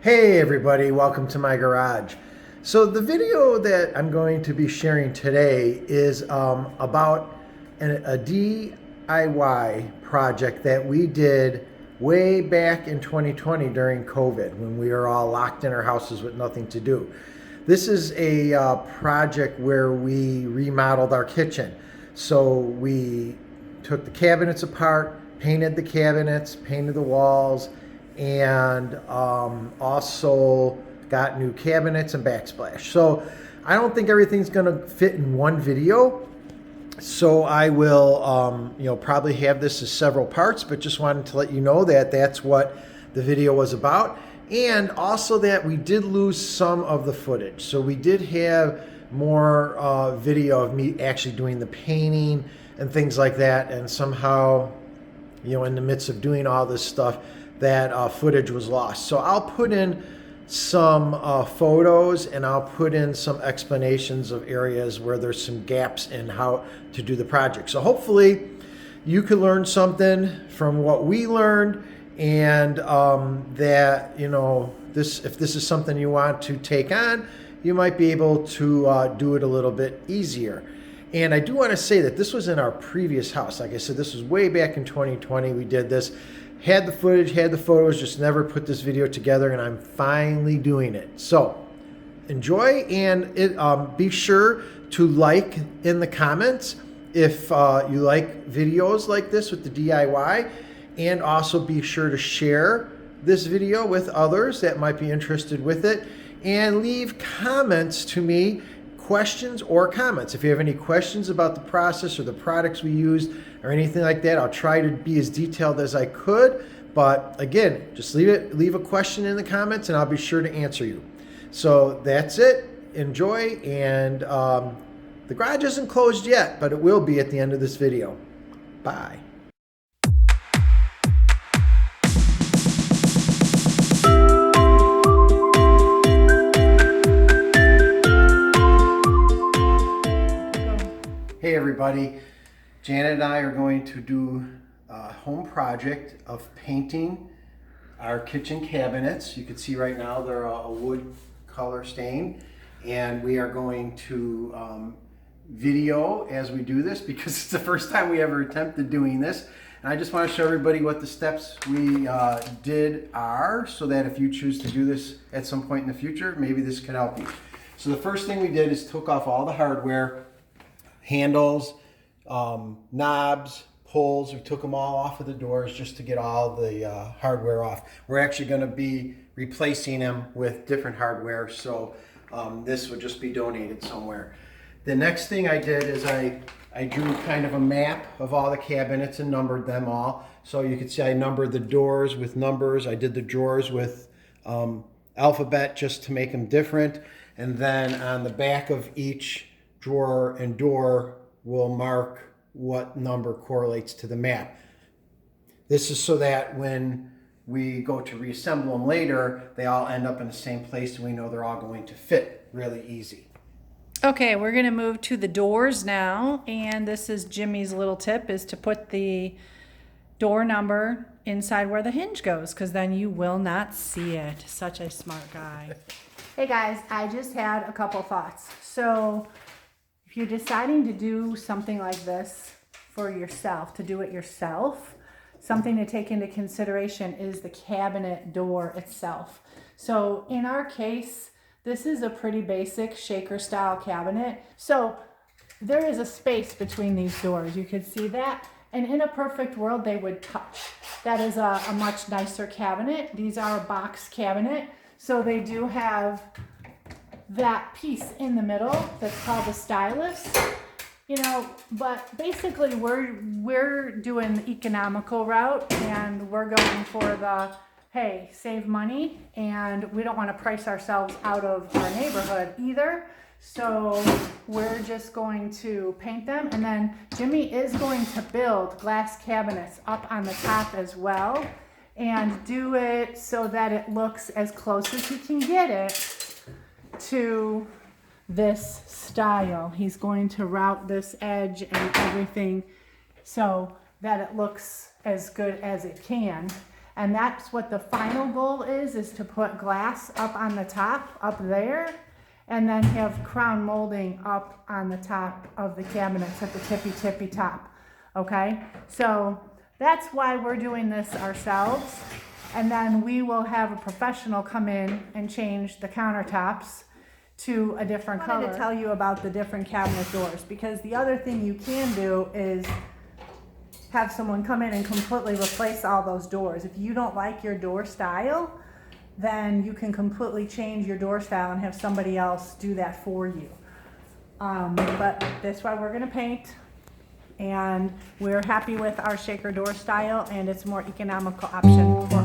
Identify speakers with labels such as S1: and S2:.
S1: Hey everybody, welcome to my garage. So the video that I'm going to be sharing today is about a DIY project that we did way back in 2020 during COVID when we were all locked in our houses with nothing to do. This is a project where we remodeled our kitchen. So we took the cabinets apart, painted the cabinets, painted the walls, and also got new cabinets and backsplash. So I don't think everything's gonna fit in one video. So I will, probably have this as several parts, but just wanted to let you know that that's what the video was about. And also that we did lose some of the footage. So we did have more video of me actually doing the painting and things like that. And somehow, in the midst of doing all this stuff, that footage was lost. So I'll put in some photos and I'll put in some explanations of areas where there's some gaps in how to do the project. So hopefully you can learn something from what we learned, and that, if this is something you want to take on, you might be able to do it a little bit easier. And I do want to say that this was in our previous house. Like I said, this was way back in 2020 we did this. Had the footage, had the photos, just never put this video together, and I'm finally doing it. So enjoy, and be sure to like in the comments if you like videos like this with the DIY, and also be sure to share this video with others that might be interested with it, and leave comments to me, questions or comments. If you have any questions about the process or the products we used or anything like that, I'll try to be as detailed as I could. But again, just leave a question in the comments and I'll be sure to answer you. So that's it. Enjoy. And the garage isn't closed yet, but it will be at the end of this video. Bye. Hey everybody, Janet and I are going to do a home project of painting our kitchen cabinets. You can see right now they're a wood color stain, and we are going to video as we do this because it's the first time we ever attempted doing this. And I just want to show everybody what the steps we did are, so that if you choose to do this at some point in the future, maybe this could help you. So the first thing we did is took off all the hardware, handles, knobs, pulls. We took them all off of the doors just to get all the hardware off. We're actually going to be replacing them with different hardware, so this would just be donated somewhere. The next thing I did is I drew kind of a map of all the cabinets and numbered them all. So you can see I numbered the doors with numbers. I did the drawers with alphabet just to make them different. And then on the back of each drawer and door will mark what number correlates to the map. This is so that when we go to reassemble them later, they all end up in the same place and we know they're all going to fit really easy.
S2: Okay, we're going to move to the doors now, and this is Jimmy's little tip, is to put the door number inside where the hinge goes, because then you will not see it. Such a smart guy. Hey guys, I just had a couple thoughts. So if you're deciding to do something like this for yourself, to do it yourself, something to take into consideration is the cabinet door itself. So in our case, this is a pretty basic shaker style cabinet. So there is a space between these doors. You can see that. And in a perfect world, they would touch. That is a much nicer cabinet. These are a box cabinet. So they do have that piece in the middle that's called the stylus, but basically we're doing the economical route, and we're going for the, hey, save money, and we don't want to price ourselves out of our neighborhood either. So we're just going to paint them, and then Jimmy is going to build glass cabinets up on the top as well, and do it so that it looks as close as he can get it to this style. He's going to route this edge and everything so that it looks as good as it can. And that's what the final goal is to put glass up on the top, up there, and then have crown molding up on the top of the cabinets at the tippy top, okay? So that's why we're doing this ourselves. And then we will have a professional come in and change the countertops to a different color. I wanted to tell you about the different cabinet doors, because the other thing you can do is have someone come in and completely replace all those doors. If you don't like your door style, then you can completely change your door style and have somebody else do that for you. But that's why we're gonna paint, and we're happy with our shaker door style, and it's a more economical option for